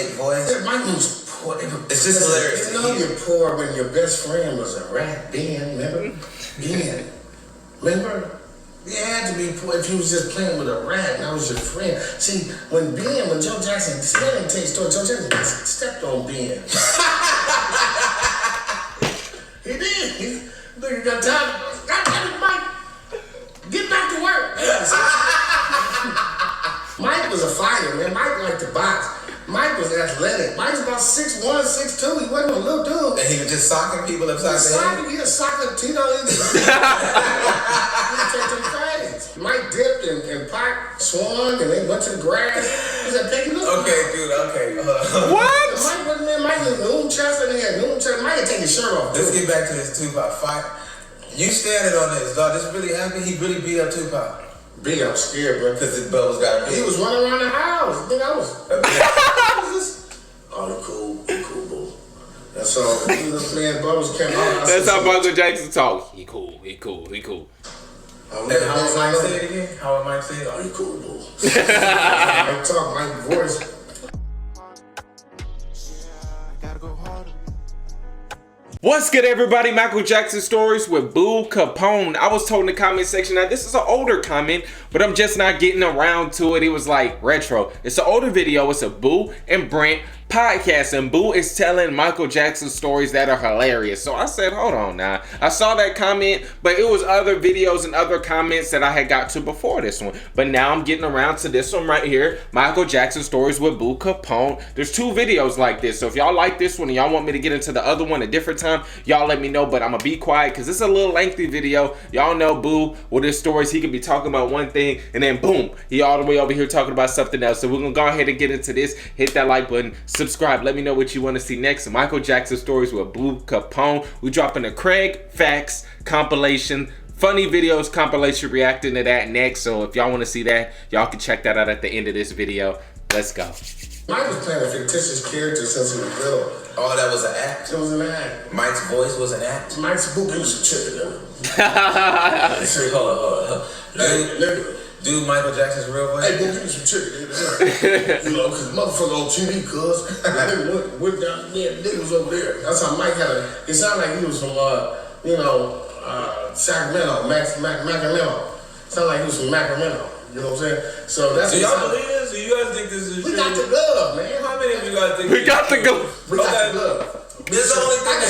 fake voice. Yeah, Mike was poor. It's just hilarious. You know you're poor when your best friend was a rat. Ben, remember? Ben, remember? You had to be poor if you was just playing with a rat and I was your friend. See, when Joe Jackson, see, I didn't tell you a story. Joe Jackson stepped on Ben. He did. He got time. God, Mike, get back to work. Mike was a fighter, man. Mike liked to box. Mike was athletic. Mike was about 6'1", 6'2". He wasn't a little dude. And he was just socking people upside the head? He was socking Tito. Mike dipped and Pac swung and they went to the grass. He said, "Peggy, look." Okay, dude, okay. What? Mike wasn't there. Mike was noon chest and he had noon chest. Mike had taken his shirt off. Let's get back to this Tupac fight. You standing on this, dog. This really happened? He really beat up Tupac? Big, I was scared, bro. Because his bubbles got big. He was running around the house. I think I was. Oh, he cool, boo. And so, this man bubbles came out. That's how Michael Jackson talk. He cool. How would Mike say it again? How would Mike say it? Oh, he cool, boo. I talk, my voice. What's good, everybody? Michael Jackson Stories with Boo Kapone. I was told in the comment section that this is an older comment, but I'm just not getting around to it. It was like retro. It's an older video. It's a Boo and Brent podcast, and Boo is telling Michael Jackson stories that are hilarious. So I said, hold on now. I saw that comment, but it was other videos and other comments that I had got to before this one. But now I'm getting around to this one right here, Michael Jackson Stories with Boo Kapone. There's two videos like this. So if y'all like this one and y'all want me to get into the other one a different time, y'all let me know. But I'm gonna be quiet because it's a little lengthy video. Y'all know Boo with his stories. He could be talking about one thing and then boom, he all the way over here talking about something else. So we're gonna go ahead and get into this. Hit that like button. Subscribe. Let me know what you want to see next. Michael Jackson Stories with Boo Kapone. We dropping a Kraig Facts compilation. Funny videos compilation reacting to that next. So if y'all want to see that, y'all can check that out at the end of this video. Let's go. Mike was playing a fictitious character since he was little. Oh, that was an act? It was an act. Mike's voice was an act? Mike's Boo was a chicken in him. Hold on. Dude, Michael Jackson's real voice? Hey, Boo, give me some chicken. You know, because motherfucker on TV, cuz. Went down there, niggas over there. That's how Mike had it sounded like he was from, Sacramento, Sacramento. Sounded like he was from Sacramento. You know what I'm saying? So that's. Do y'all believe this? Do you guys think this is true? We got the glove, man. How many of you guys think we got the glove? We got the glove. This is the only thing. I can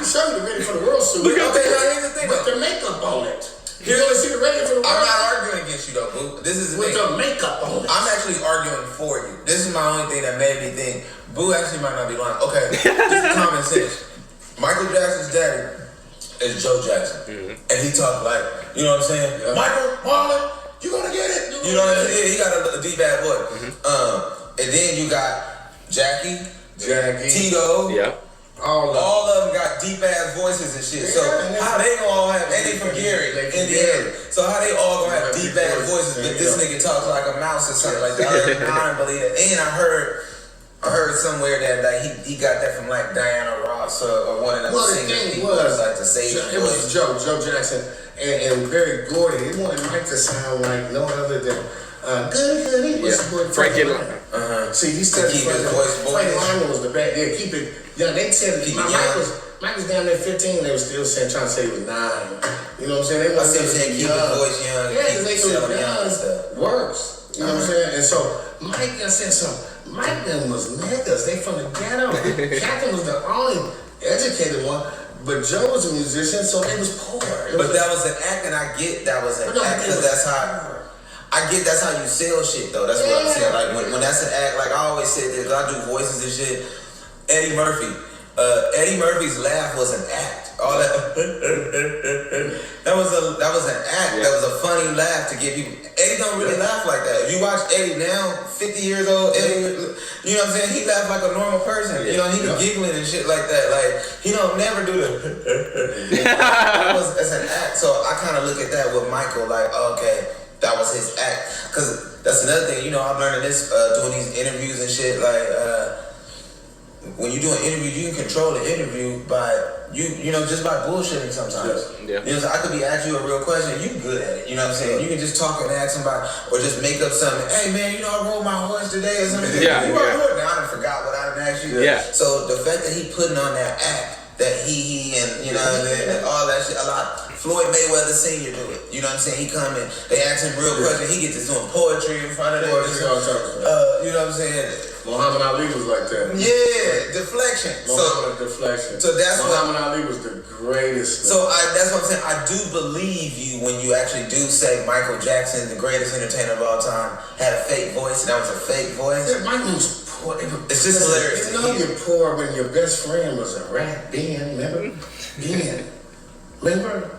show you the Ready for the World suit. Okay, now here's the thing. With the makeup on it. You want to see the Ready for the World? I'm not arguing against you though, Boo. This is the with thing. the makeup on it. I'm actually arguing for you. This is my only thing that made me think Boo actually might not be lying. Okay, this is common sense. Michael Jackson's daddy is Joe Jackson, and he talked like, you know what I'm saying? Yeah. Michael, Marlon, you gonna get it? You know what I'm saying? He got a D-bad voice. And then you got Jackie, Tito. Yeah. All of them got deep ass voices and shit. So how they gonna all have? And they from Gary, Indiana. So how they all gonna have deep ass voices? But this nigga talks like a mouse or something like that. I don't believe it. And I heard somewhere that like he got that from like Diana Ross or one of them singing people like to say it was Joe Jackson and Barry Gordy. They wanted Mike to sound like no other than Goody was Frankie. See, he said keep his voice. Frank Lyman was the bad. Yeah, keep it. Yeah, they said Mike was down there 15. They were still saying trying to say he was 9. You know what I'm saying? They want to say keep his voice young. Yeah, because they go young stuff. Worse. You know what I'm saying? And so Mike said something. Mike them was niggas. They from the ghetto. Captain was the only educated one. But Joe was a musician, so they was poor. But that was an act, and I get that was an act because that's how. I get that's how you sell shit though. That's what I'm saying. Like when that's an act, like I always said this, I do voices and shit. Eddie Murphy's laugh was an act. All that that was an act. Yeah. That was a funny laugh to get people. Eddie don't really laugh like that. If you watch Eddie now, 50 years old, Eddie, you know what I'm saying? He laughed like a normal person. You know, he be giggling and shit like that. Like he don't never do the. That's an act. So I kind of look at that with Michael, like okay. That was his act. Because that's another thing, you know, I'm learning this doing these interviews and shit. Like, when you do an interview, you can control the interview by, you know, just by bullshitting sometimes. Yeah. You know, so I could be asking you a real question, you good at it. You know what I'm saying? You can just talk and ask somebody, or just make up something. Hey, man, you know, I rode my horse today or something. Yeah. You rode my horse? Now I done forgot what Yeah. So the fact that he putting on that act, that he and you know what I mean, and all that shit, a lot. Floyd Mayweather Sr. do it. You know what I'm saying? He come in, they ask him real questions. He gets to doing poetry in front of them. You know what I'm saying? Muhammad Ali was like that. Yeah, deflection. Deflection. So that's Muhammad Ali was the greatest. So that's what I'm saying. I do believe you when you actually do say Michael Jackson, the greatest entertainer of all time, had a fake voice, and that was a fake voice. Yeah, Michael was poor. It's just hilarious. You know you're poor when your best friend was a rat. Ben, remember? Ben. Remember?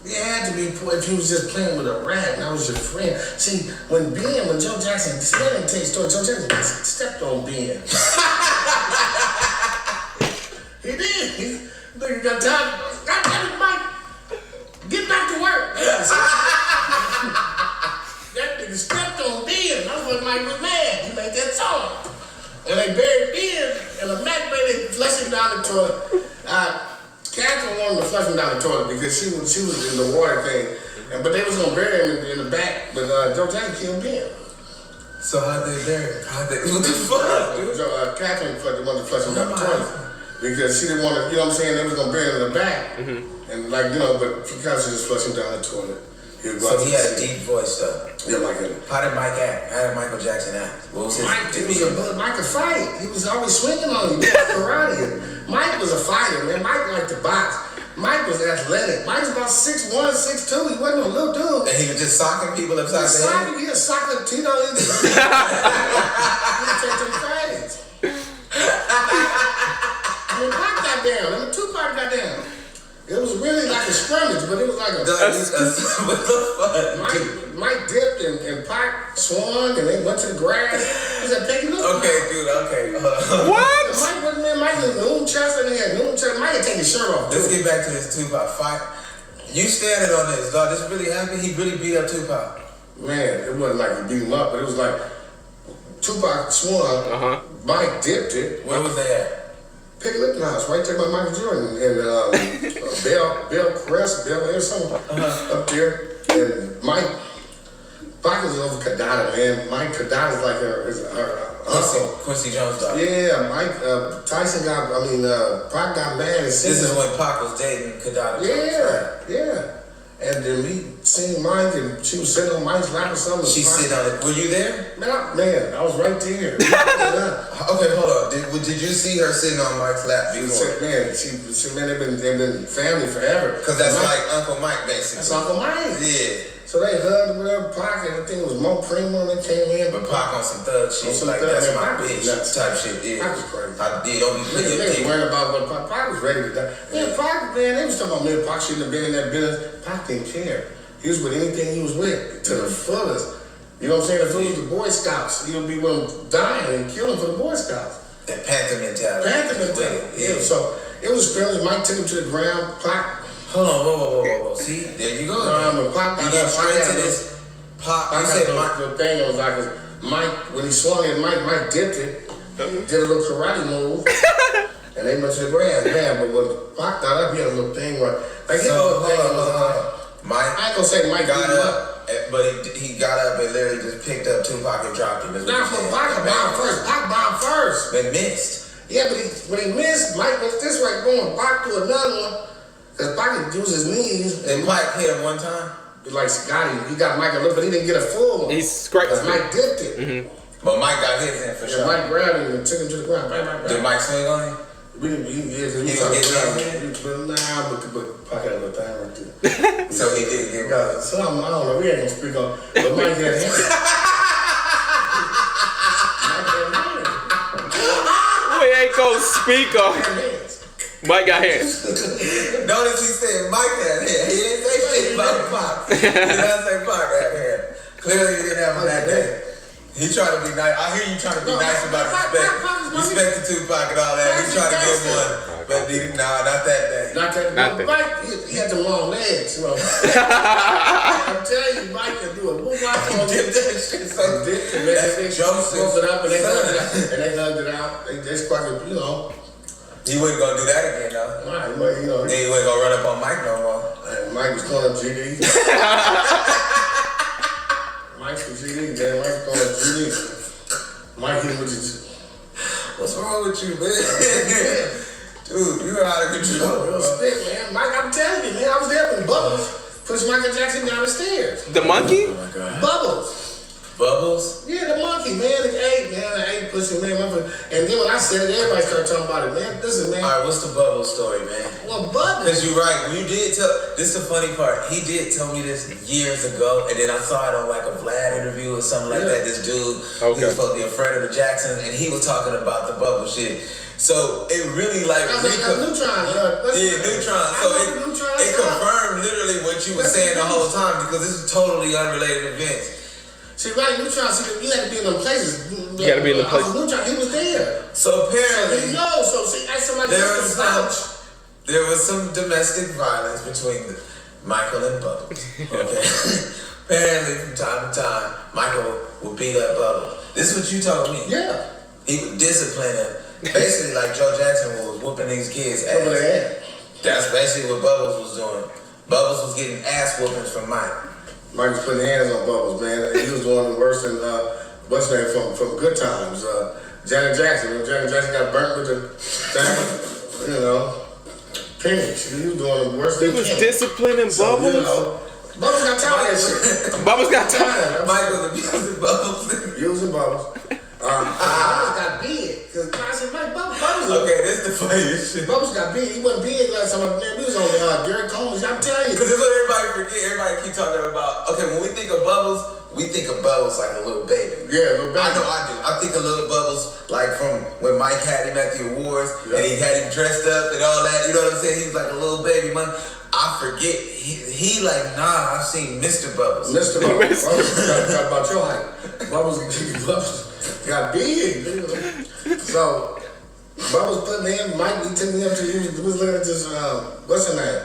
You had to be poor if you was just playing with a rat and I was your friend. See, when Joe Jackson, see, I didn't tell you story, Joe Jackson stepped on Ben. He did. He got time. God, Mike, get back to work. That nigga stepped on Ben. That's what Mike was mad. He made that song. And they buried Ben and a Mac baby flushed him down the toilet. Catherine wanted to flush him down the toilet because she was in the water thing, but they was gonna bury him in the back. But Joe Jackson killed Ben. So how'd they bury him? What the fuck, dude? Catherine wanted to flush him down the toilet because she didn't want to. You know what I'm saying? They was gonna bury him in the back, and but because she just flushed him down the toilet. So he had a deep voice though. Yeah, like it. How did Mike act? How did Michael Jackson act? What was his? Mike could fight. He was always swinging on you. Karate. Mike was a fighter, man. Mike liked to box. Mike was athletic. Mike was about 6'1", 6'2". He wasn't a little dude. And he was just socking people upside the head? He was socking Tito. He would take them fights. Mike got down. Tupac got down. It was really like a scrimmage, but it was like a... What the fuck? Mike dipped and Pac swung and they went to the grass. He said, take a look. Okay, dude, okay. What? Mike was noon chest and he had noon chest. Mike had taken his shirt off. Let's get back to this Tupac fight. You standing on this, dog. This really happened? He really beat up Tupac? Man, it wasn't like he beat him up, but it was like Tupac swung, Mike dipped it. Where was they at? Pick Lipton House, right there by Michael Jordan and Bell Crest, Bell Air, something up there. And Mike was over Kadada, man. Mike Kadada's like her uncle. Quincy Jones' daughter. Yeah, Mike Pac got mad. This is when Pac was dating Kadada. Yeah. And then we seen Mike and she was sitting on Mike's lap or something. She sit on it. Were you there? Man, I was right there. Okay, hold on. Did you see her sitting on Mike's lap before? They've been family forever. Because that's like Uncle Mike, basically. That's Uncle Mike. Yeah. So they hugged whatever Pac and everything was more primo when they came in. But Pac on some thug shit, like that's my bitch type shit. Yeah. Pac was crazy. Don't be playing. They was worried about what Pac was ready to die. Man, Pac, they was talking about Pac shouldn't have been in that business. Pac didn't care. He was with anything he was with to the fullest. You know what I'm saying? If it was the Boy Scouts, he would be with them dying and killing for the Boy Scouts. That Panther mentality. Yeah. So it was scrimmage. Mike took him to the ground. Pac. Hold on, whoa. See, there you go. Pac you get straight to this. Pac, you said the thing was like Mike, when he swung it, Mike dipped it, did a little karate move, and they went to the grass. Man, but when Pac got up, he had a little thing where, like, Mike, I ain't gonna say Mike got up, but he got up and literally just picked up Tupac and dropped him. Not for Pac bombed first. Pac bombed first. But missed. Yeah, but when he missed, Mike went this way, going Pac to another one, because Pac could use his knees. And Mike hit him one time. Like Scotty, he got Mike a little, but he didn't get a full one. He's scraped. Mike dipped it. But Mike got his in for sure. Mike grabbed him and took him to the ground. Did Mike swing on him? He was but Pac had a little time right there. So he did get got. So I don't know. We ain't gonna speak on, but Mike had him. We ain't gonna speak on. Mike got hands. Notice he said Mike had hair. He didn't say shit about Pac. He didn't say Pac had hair. Clearly he didn't have him that day. He tried to be nice. I hear you trying to be nice about respect to Tupac and all that. He tried to give one. But not that day. Not that day. Mike, he had the long legs. You know. I'm telling you, Mike can do a move out on dip that shit so dip and they Joseph it up and they hugged it out. They squatted, you know. He wasn't gonna do that again, though. Right, but, you know. Then he wasn't gonna run up on Mike no more. Mike was calling up GD. Mike was GD, man. Mike was calling up GD. Mike hit with the. What's wrong with you, man? Dude, you're out of control. Real spit, man. Mike, I'm telling you, man, I was there when Bubbles pushed Michael Jackson down the stairs. The monkey? Oh my God. Bubbles? Yeah, the monkey, man. The ape pushing man. And then when I said it, everybody started talking about it, man. Listen, man. All right, what's the Bubbles story, man? Well, Bubbles. Because you're right. When you did tell, this is the funny part. He did tell me this years ago, and then I saw it on like a Vlad interview or something like that. This dude, he was supposed to be a friend of the Jacksons, and he was talking about the Bubble shit. So it really like Neutron. Neutron. So it confirmed literally what you were saying the whole time because this is totally unrelated events. See, right, Neutron, you had to be in them places. You got to be in the places. Neutron, he was there. So apparently, ask somebody there was some domestic violence between Michael and Bubbles. Okay. Apparently, from time to time, Michael would beat up Bubbles. This is what you told me. Yeah. He would discipline him. Basically, like Joe Jackson was whooping these kids' ass. That's basically what Bubbles was doing. Bubbles was getting ass whoopings from Mike. Mike was putting hands on Bubbles, man. He was doing worse than what's name from Good Times. Janet Jackson. When Janet Jackson got burnt with the finish. He was doing worse than He was disciplining Bubbles. Bubbles got tired of that shit. Bubbles got tired. Mike was abusing Bubbles. Using Bubbles. Bubbles got big. Cause I said, Mike, Bubbles. Okay, this is the funniest shit. Bubbles got big. He wasn't big last time. Man, we was on Derek Combs. I'm telling you. Because it's what everybody forget. Everybody keep talking about. Okay, when we think of Bubbles, we think of Bubbles like a little baby. Yeah, little baby. I know I do. I think of little Bubbles like from when Mike had him at the awards and he had him dressed up and all that. You know what I'm saying? He was like a little baby, man. I forget. He like, nah, I've seen Mr. Bubbles. Mr. Bubbles. Got about your height. Bubbles got big. So, Bubbles put me in. Mike, he took me up to you. He was looking at this, what's her name?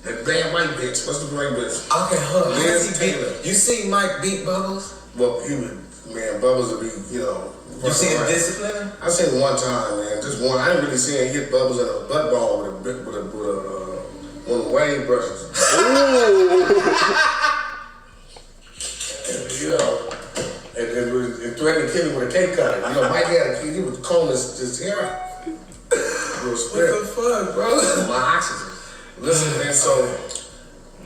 That bad white bitch. What's the white bitch? Okay, hold on. Liz Taylor. You seen Mike beat Bubbles? Well, Bubbles would be, You seen him discipline him? I seen him one time, man. Just one. I didn't really see him hit Bubbles in a butt ball with one of the wave brushes. And threatened to kill him with a cake cutter. Mike had a kid. He would comb his hair out. What the fuck, bro? My oxygen. Listen, man, so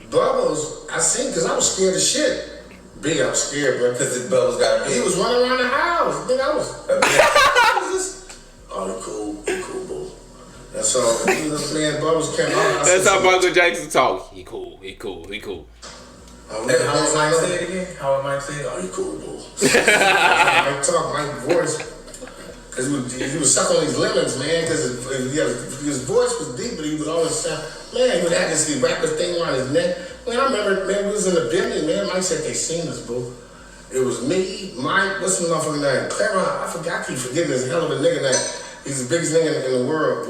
Bubbles, I seen, because I was scared of shit. I was scared, bro. Because Bubbles got He was running around the house. I was. Oh, he cool, boo. And so, man, Bubbles came out. That's how Michael Jackson talk. He cool. How would Mike say it again? How would Mike say it? Oh, you cool, boo. Mike talk, Mike's voice. Because he was stuck on these lemons, man. Because his voice was deep, but he would always sound. Man, he would have this rapper thing around his neck. Man, I remember, man, we was in the building, man. Mike said they seen us, boo. It was me, Mike, what's the motherfucking name? Clara, I keep forgetting his hell of a nigga name. He's the biggest nigga in the world.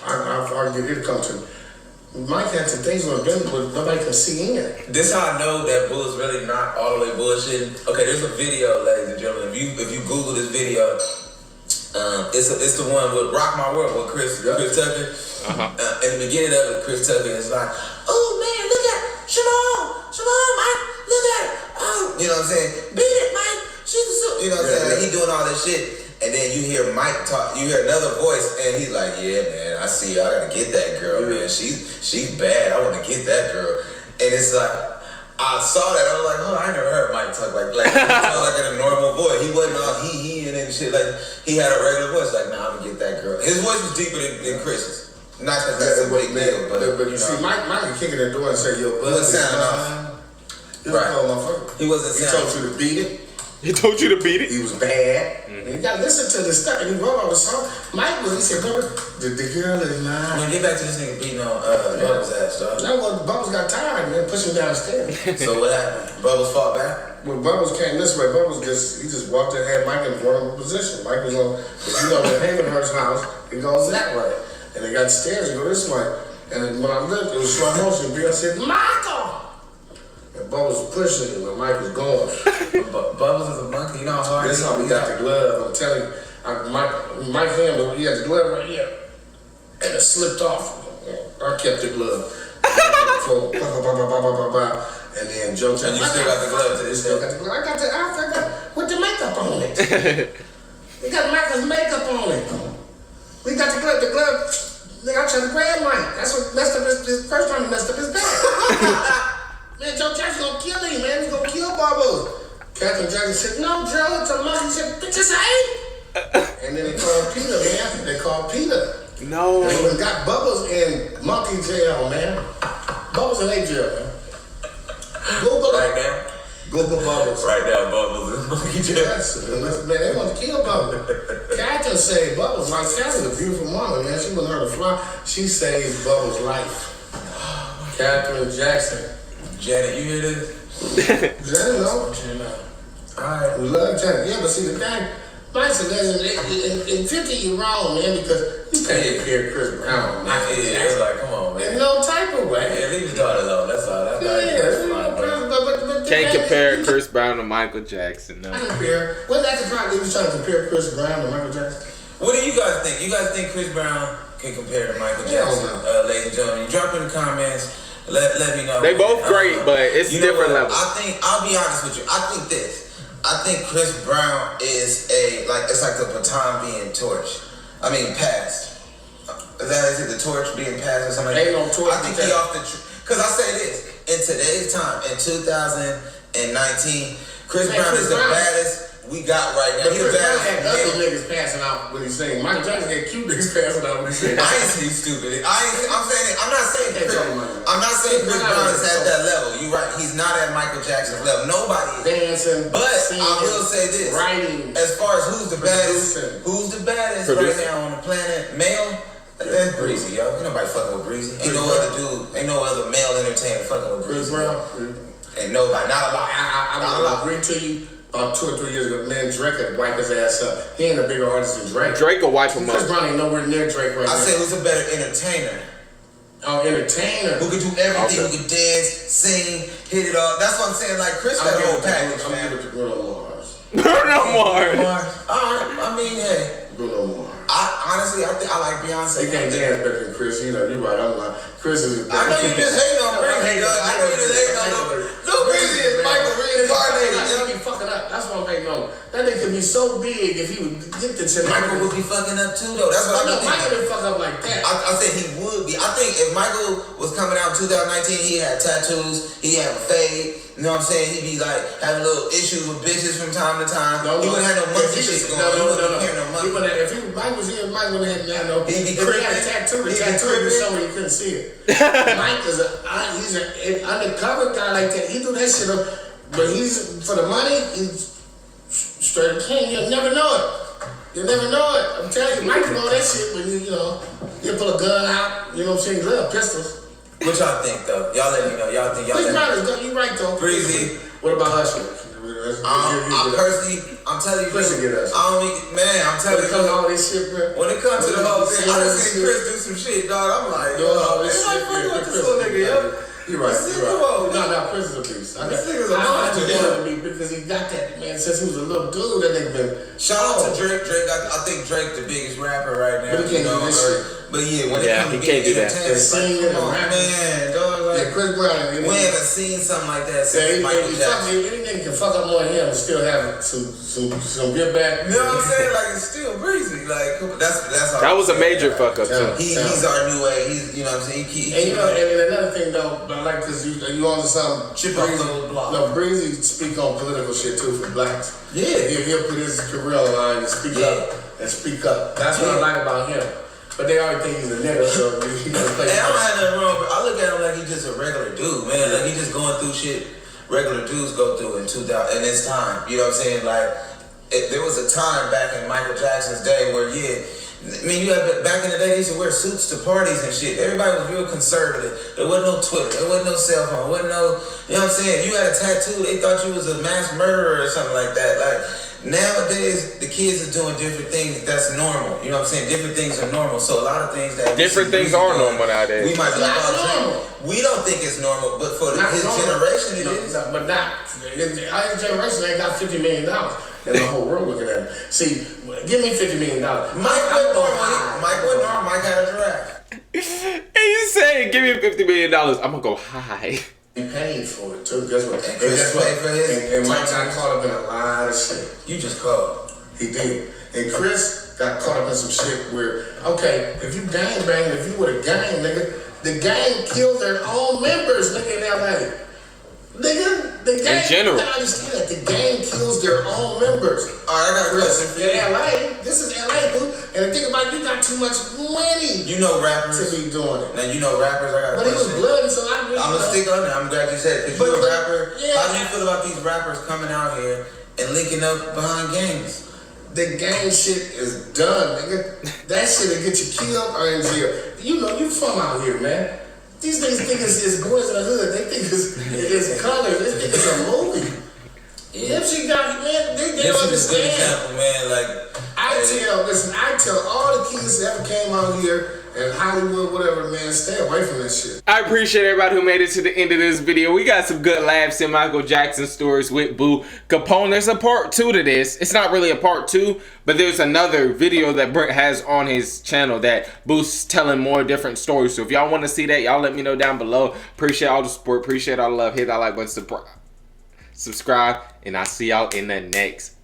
I'll get it come to me. Mike had some things on the building, but nobody can see in it. This how I know that Bull's really not all the way bullshitting. Okay, there's a video, ladies and gentlemen. If you Google this video, it's the one with Rock My World with Chris Tucker. In the beginning of it, Chris Tucker is like, oh man, look at Shalom, Mike, look at it. Oh, you know what I'm saying? Beat it, Mike. She's a you know what I'm saying? Like, he doing all this shit. And then you hear Mike talk, you hear another voice, and he's like, yeah, man, I see her. I gotta get that girl, man. She's bad. I wanna get that girl. And it's like, I saw that, I was like, oh, I never heard Mike talk like he talk like in a normal voice. He wasn't all he and shit. Like, he had a regular voice, like, nah, I'm gonna get that girl. His voice was deeper than Chris's. Not that that's a big deal, but you see, Mike could kick in the door and say, yo, bud, he wasn't sounding off. Right. He wasn't sounding. He told you to beat it. He told you to beat it? He was bad. And you gotta listen to this stuff. And he wrote all the song. He said, remember, the girl is mine. Man, get back to this nigga beating on Bubbles' ass, dog. That was, Bubbles got tired, man, pushing him downstairs. So what happened? Bubbles fought back? When Bubbles came this way, Bubbles just walked in and had Mike in a vulnerable position. Mike was on, in Havenhurst's house, it goes that way. And they got stairs, you go this way. And then when I looked, it was slow motion. I said, Michael! And Bubbles was pushing him, and Mike was going. Bubbles is a monkey, you know how hard that's how we got the glove. I'm telling you, Mike hand, he had the glove right here, and it slipped off. I kept the glove. And then Joe said, and you still got the glove to this day? I got with the makeup on it. He got Michael's makeup on it. We got the glove. Nigga, I tried to grab Mike. That's what messed up his first time he messed up his back. Man, Joe Jackson gonna kill him, man. He's gonna kill Bubbles. Captain Jackson said, no, Joe, it's a monkey. He said, bitch, it's ain't. And then they called Peter, man. They called Peter. No. And they got Bubbles in monkey jail, man. Bubbles in a jail, man. Google right now. Google Bubbles. Right now, Bubbles in monkey jail. Yes, man, they want to kill Bubbles. Captain saved Bubbles' life. Captain's a beautiful woman, man. She wasn't hurt to fly. She saved Bubbles' life. Catherine Jackson. Janet, you hear this? Janet, no. Alright. We love Janet. Yeah, but see, the thing, Mike's a legend. In 50, you're wrong, man, because you can't compare Chris Brown, man. Yeah, it's like, come on, man. In no type of way. Yeah, leave his daughter alone. That's all. Can't compare Chris Brown to Michael Jackson. No. I compare. Wasn't that the problem? He was trying to compare Chris Brown to Michael Jackson. What do you guys think? You guys think Chris Brown can compare to Michael Jackson? Ladies and gentlemen, drop in the comments. Let me know. They both great, but it's different levels. I'll be honest with you. I think this. I think Chris Brown is it's like the baton being torched. I mean, passed. Is it the torch being passed or something? Ain't no torch. I think he off the. Because I say this. In today's time, in 2019, Chris Brown is the baddest we got right now. But Chris Brown had other niggas passing out when he sang. Michael Jackson had cute niggas passing out when he sang. I ain't saying stupid. I'm not saying Chris Brown is at that level. You're right. He's not at Michael Jackson's level. Nobody is. Dancing, but singing, I will say this. Writing, as far as who's the baddest right now on the planet, male. That's Breezy, yo. Ain't nobody fucking with Breezy. Ain't no other male entertainer fucking with Breezy. Ain't nobody. Not a lot. I agree to you. About 2 or 3 years ago, man, Drake had wiped his ass up. He ain't a bigger artist than Drake. Drake will wipe him up. Chris Brown ain't nowhere near Drake right now. I say who's a better entertainer? Oh, entertainer. Who could do everything, who could dance, sing, hit it all. That's what I'm saying. Like, Chris got a whole package, man. I'm gonna give it to Bruno Mars. Bruno Mars. Alright, I mean, hey. Bruno Mars. Honestly, I think I like Beyonce. He can't dance better than Chris. You know, you're right. I'm like, Chris is. I know you just hating on Breezy. I know you just hating on Lil Breezy is Michael reincarnated. He be fucking up. That's what I'm hating on. That nigga could be so big if he would get the shit. Michael would be fucking up too, though. That's what I mean. Michael didn't fuck up like that. I said he would be. I think if Michael was coming out in 2019, he had tattoos, he had a fade. You know what I'm saying? He'd be like having little issues with bitches from time to time. He wouldn't have no monkey shit going on. No. If Mike was here, Mike would have had no. If he had a tattoo, the tattoo would show you couldn't see it. Mike is he's an undercover guy like that. He do that shit up, but he's for the money. He's straight king. You'll never know it. You'll never know it. I'm telling you, Mike can know that shit when he'll pull a gun out. You know what I'm saying? He love pistols. What y'all think though? Y'all let me know. Y'all think y'all. Chris Brown is good. You right though. Breezy. What about Usher? I'm personally, I'm telling you, Chris will get us. I'm telling you, all this shit, bro. when it comes to the whole thing, I just seen Chris do some shit, dog. I'm like, yo, it's like fucking with this little nigga, yo. You're right. No, Chris is a beast. This nigga's a monster, because he got that, man, since he was a little dude, that nigga been. Shout out to Drake. I think Drake the biggest rapper right now. But he can't do this shit. But yeah, when it comes to can't do that. And singing and rapping. Man, dog. Yeah, Chris Brown. We haven't seen something like that since Michael Jackson. Anything can fuck up more than him and still have some get back. You know what I'm saying? Like, it's still Breezy. Like, that's all. That was a major fuck up too. He's our new way. He's, you know what I'm saying? And another thing though, like, cause you on some Breezy speak on political shit too for blacks. Yeah, he'll put his career on line and speak up and speak up. That's what I like about him. But they already think he's a nigga, so he gonna play. I don't have nothing wrong, but I look at him like he's just a regular dude, man. Like, he's just going through shit regular dudes go through in this time. You know what I'm saying? Like, there was a time back in Michael Jackson's day where, back in the day, they used to wear suits to parties and shit. Everybody was real conservative. There wasn't no Twitter. There wasn't no cell phone. There wasn't no, you know what I'm saying? You had a tattoo, they thought you was a mass murderer or something like that. Like, nowadays, the kids are doing different things that's normal. You know what I'm saying? Different things are normal. So a lot of things that different things are normal nowadays. We might be like, we don't think it's normal, but for his generation, it is. But not our generation ain't got $50 million. And the whole world looking at it. See, give me $50 million. Mike went normal. Mike had a giraffe. And you say, give me $50 million. I'm gonna go high. He paid for it too. Guess what? And Chris paid for his. And Mike got caught up in a lot of shit. You just called. He did. And Chris got caught up in some shit where, okay, if you gang bang, if you with a gang, nigga, the gang killed their own members, nigga, in LA. Nigga, the gang, in general. you gotta understand that the gang kills their own members. All right, I got a question for you. In LA, this is LA, dude. And the thing about it, you got too much money. You know rappers. To be doing it. Now you know rappers. I got a But he was question. bloody, so I really. I'm gonna stick on it. I'm glad you said it. Cause you a rapper. Yeah, how do you feel about these rappers coming out here and linking up behind gangs? The gang shit is done, nigga. That shit'll get you killed or in jail. You know, you from out here, man. These niggas think it's boys in the hood. They think it's colors. They think it's a movie. If she got, man, they don't understand. This is a good example, man. Like, I tell all the kids that ever came out here in Hollywood, whatever, man, stay away from this shit. I appreciate everybody who made it to the end of this video. We got some good laughs in Michael Jackson stories with Boo Kapone. There's a part 2 to this. It's not really a part 2, but there's another video that Brent has on his channel that Boo's telling more different stories. So if y'all want to see that, y'all let me know down below. Appreciate all the support. Appreciate all the love. Hit that like button, subscribe, and I'll see y'all in the next